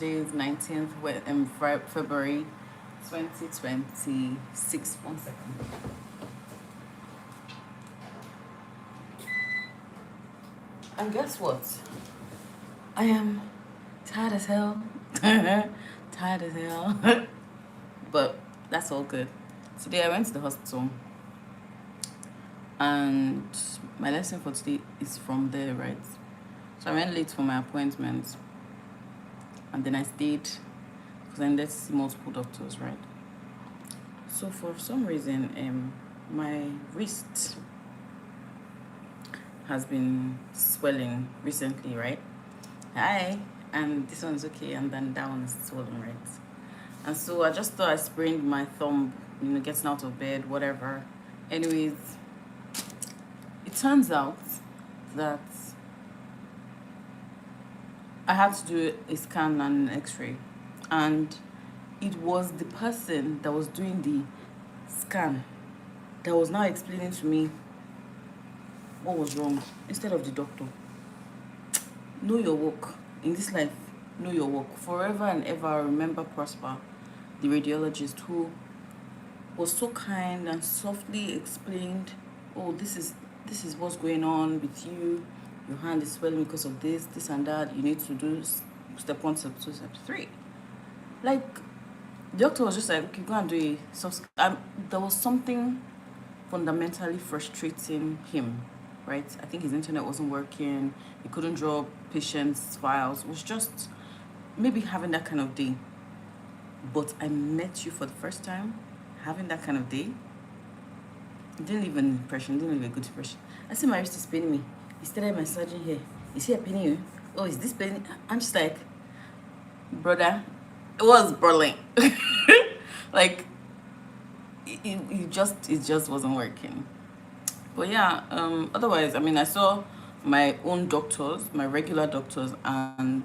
Today is 19th February 2026. 1 second. And guess what? I am tired as hell. Tired as hell. But that's all good. Today I went to the hospital and my lesson for today is from there, right? So I went late for my appointment and then I stayed because I needed to see multiple doctors, right? So for some reason, my wrist has been swelling recently, right? And this one's okay, and then that one is swollen, right? And so I just thought I sprained my thumb, getting out of bed, whatever. Anyways, it turns out that I had to do a scan and an x-ray, and it was the person that was doing the scan that was now explaining to me what was wrong instead of the doctor. Know your work in this life. Know your work forever and ever. I remember Prosper, the radiologist, who was so kind and softly explained, oh, this is what's going on with you. Your hand is swelling because of this and that. You need to do step 1, step 2, step 3. Like, the doctor was just like, okay, go and do a soft. There was something fundamentally frustrating him, right? I think his internet wasn't working. He couldn't draw patients' files. It was just maybe having that kind of day. But I met you for the first time having that kind of day. It didn't leave an impression. It didn't leave a good impression. I see my wrist is paining me. He started massaging here. Is he paining you? Oh, is this paining? I'm just like, brother, it was brawling. Like, it just wasn't working. But yeah, otherwise, I mean, I saw my own doctors, my regular doctors, and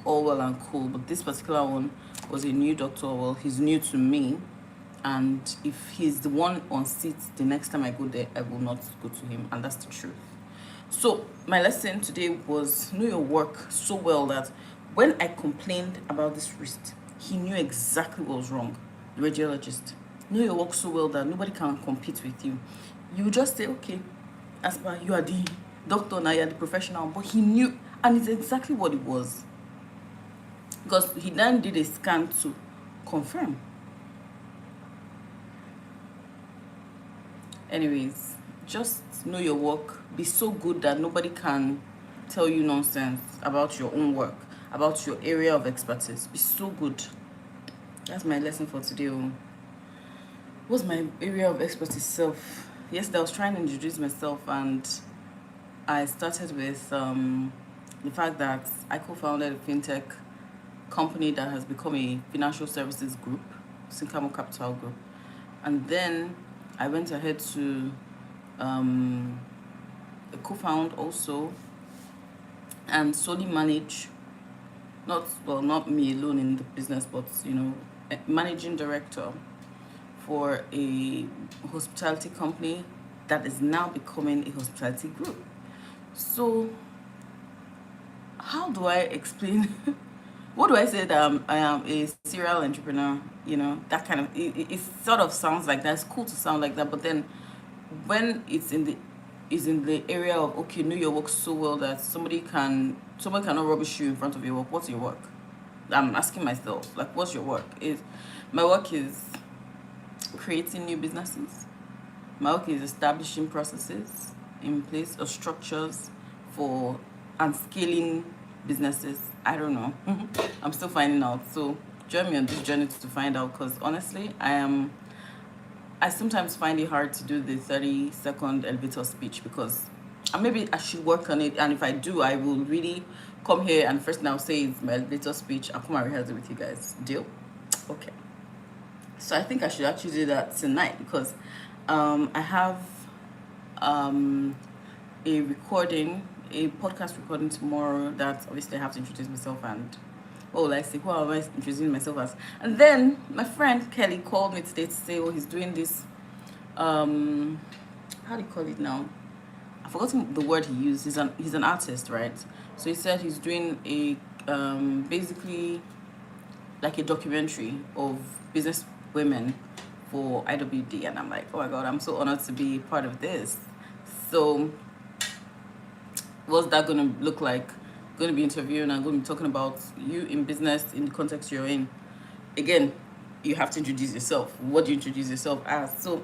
all well and cool. But this particular one was a new doctor. Well, he's new to me, and if he's the one on seat, the next time I go there, I will not go to him, and that's the truth. So my lesson today was know your work so well that when I complained about this wrist, he knew exactly what was wrong. The radiologist. Know your work so well that nobody can compete with you. You just say, okay, as per you are the doctor now, you are the professional, but he knew, and it's exactly what it was. Because he then did a scan to confirm. Anyways, just know your work. Be so good that nobody can tell you nonsense about your own work, about your area of expertise. Be so good. That's my lesson for today. What's my area of expertise? Self. Yesterday I was trying to introduce myself, and I started with the fact that I co-founded a fintech company that has become a financial services group, Sinkamo Capital Group. And then I went ahead to co-found also and solely manage, not me alone in the business, but managing director for a hospitality company that is now becoming a hospitality group. So how do I explain what do I say that I am a serial entrepreneur? That kind of it sort of sounds like that. It's cool to sound like that, but then when it's in the area of, okay, know your work so well that somebody cannot rubbish you in front of your work. What's your work? I'm asking myself, like, what's your work? My work is creating new businesses. My work is establishing processes in place or structures for and scaling businesses. I don't know. I'm still finding out. So join me on this journey to find out, because honestly, I sometimes find it hard to do the 30-second elevator speech, because maybe I should work on it, and if I do, I will really come here and first thing I'll say is my elevator speech. I'll come and rehearse it with you guys. Deal? Okay. So I think I should actually do that tonight, because I have a podcast recording tomorrow that obviously I have to introduce myself, and who am I introducing myself as? And then my friend Kelly called me today to say, he's doing this, how do you call it now? I've forgotten the word he used. He's an artist, right? So he said he's doing basically like a documentary of business women for IWD, and I'm like, oh my god, I'm so honored to be part of this. So what's that going to look like? Going to be interviewing and going to be talking about you in business in the context you're in. Again, you have to introduce yourself. What do you introduce yourself as? So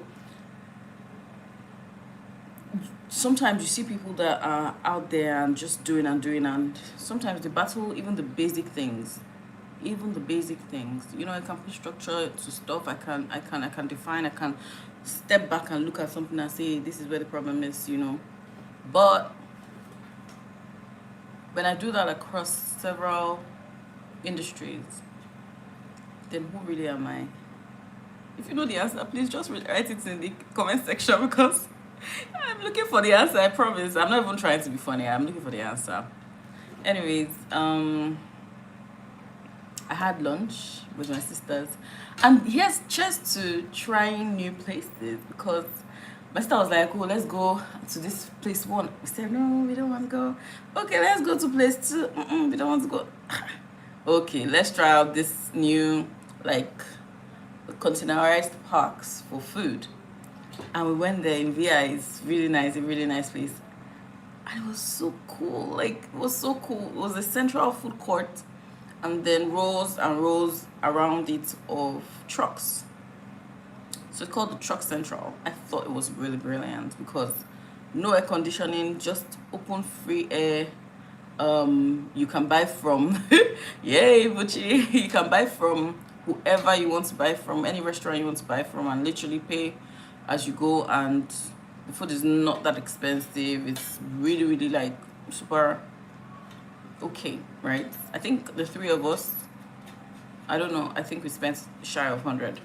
sometimes you see people that are out there and just doing and doing, and sometimes they battle even the basic things. Even the basic things, you know, I can put structure to stuff. I can define. I can step back and look at something and say this is where the problem is, you know. But when I do that across several industries, then who really am I? If you know the answer, please just write it in the comment section, because I'm looking for the answer. I promise. I'm not even trying to be funny. I'm looking for the answer. Anyways, I had lunch with my sisters, and yes, just to trying new places, because my sister was like, oh, let's go to this place one. We said, no, we don't want to go. Okay, let's go to place two. We don't want to go. Okay, let's try out this new, like, containerized parks for food. And we went there in VI. It's really nice, a really nice place. And it was so cool. Like, it was so cool. It was a central food court, and then rows and rows around it of trucks. So it's called the Truck Central. I thought it was really brilliant because no air conditioning, just open free air. You can buy from, yay, Bucci. You can buy from whoever you want to buy from, any restaurant you want to buy from, and literally pay as you go. And the food is not that expensive. It's really, really like super okay, right? I think the three of us, I don't know, I think we spent shy of 100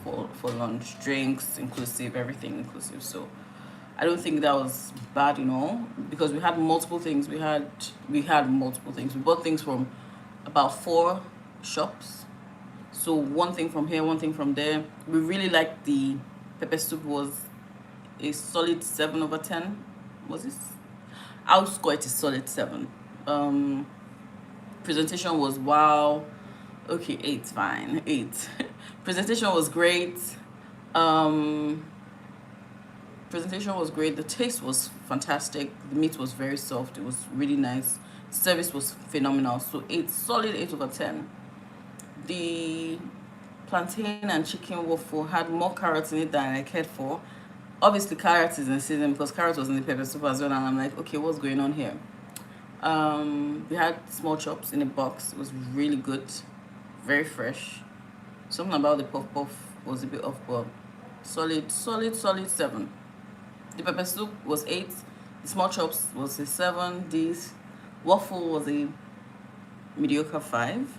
for lunch, drinks inclusive, everything inclusive. So I don't think that was bad, you know, because we had multiple things. We had multiple things. We bought things from about 4 shops. So one thing from here, one thing from there. We really liked the pepper soup. Was a solid 7 over 10. Was this? I'll score it a solid 7. Presentation was wow. Okay, 8, fine, 8. Presentation was great. Presentation was great. The taste was fantastic. The meat was very soft. It was really nice. Service was phenomenal. So 8, solid 8 over 10. The plantain and chicken waffle had more carrots in it than I cared for. Obviously, carrots is in season because carrots was in the pepper soup as well, and I'm like, okay, what's going on here? We had small chops in a box. It was really good, very fresh. Something about the puff puff was a bit off, but solid 7. The pepper soup was 8. The small chops was a 7. This waffle was a mediocre 5.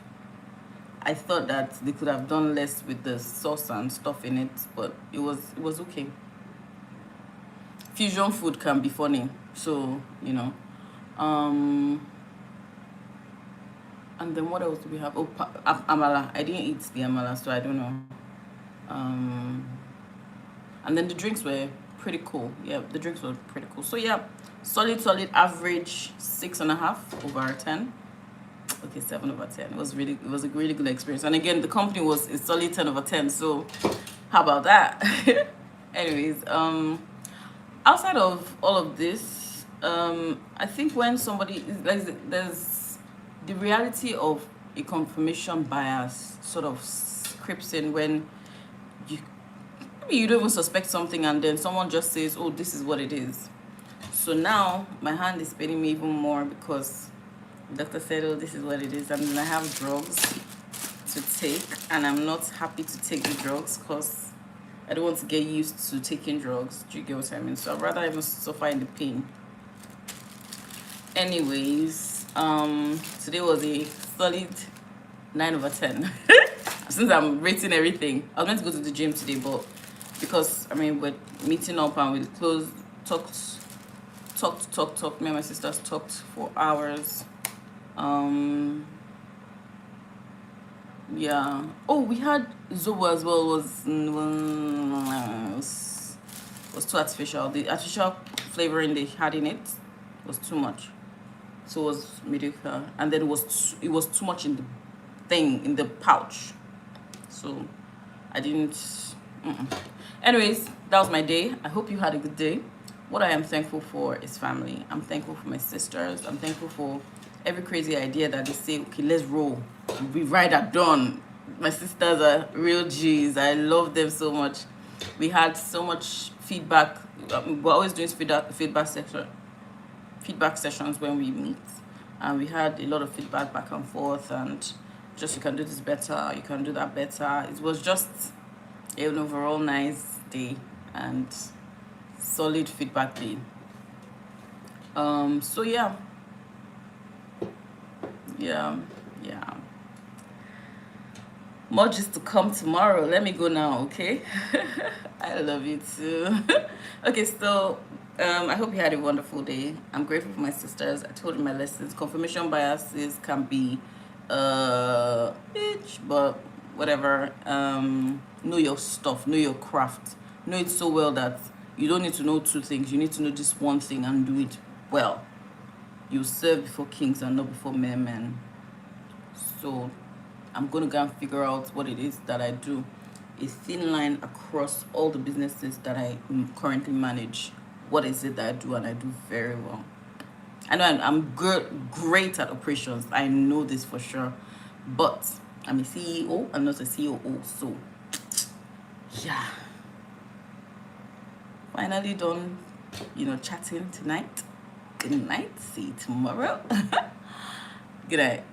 I thought that they could have done less with the sauce and stuff in it, but it was okay. Fusion food can be funny, so you know. And then what else do we have? Oh, amala. I didn't eat the amala, so I don't know. And then the drinks were pretty cool. Yeah, the drinks were pretty cool. So yeah, solid average 6.5 over 10. Okay, 7 over 10. It was a really good experience. And again, the company was a solid 10 over 10. So how about that? Anyways, outside of all of this, I think when somebody there's the reality of a confirmation bias sort of creeps in when maybe you don't even suspect something, and then someone just says, oh, this is what it is. So now my hand is paining me even more because the doctor said, oh, this is what it is, and then I have drugs to take, and I'm not happy to take the drugs because I don't want to get used to taking drugs. Do you get what I mean? So I'd rather even suffer in the pain. Anyways, today was a solid 9 over 10. Since I'm rating everything, I was meant to go to the gym today, but because we're meeting up and we talked. Me and my sisters talked for hours. Yeah. Oh, we had Zobo as well. Was too artificial. The artificial flavoring they had in it was too much. so it was mediocre. And then it was too much in the thing, in the pouch, so I didn't. Anyways, that was my day. I hope you had a good day. What I am thankful for is family. I'm thankful for my sisters. I'm thankful for every crazy idea that they say, okay, let's roll, we ride at dawn. My sisters are real G's. I love them so much. We had so much feedback. We're always doing feedback sessions when we meet, and we had a lot of feedback back and forth, and just, you can do this better, you can do that better. It was just an overall nice day and solid feedback day. So yeah. More just to come tomorrow. Let me go now, okay? I love you too. Okay, so I hope you had a wonderful day. I'm grateful for my sisters. I told you my lessons. Confirmation biases can be bitch, but whatever. Know your stuff, know your craft. Know it so well that you don't need to know two things. You need to know just one thing and do it well. You serve before kings and not before men. So I'm going to go and figure out what it is that I do. A thin line across all the businesses that I currently manage. What is it that I do, and I do very well. I know I'm great at operations. I know this for sure. But I'm a CEO. I'm not a COO. So, yeah. Finally done, chatting tonight. Good night. See you tomorrow. Good night.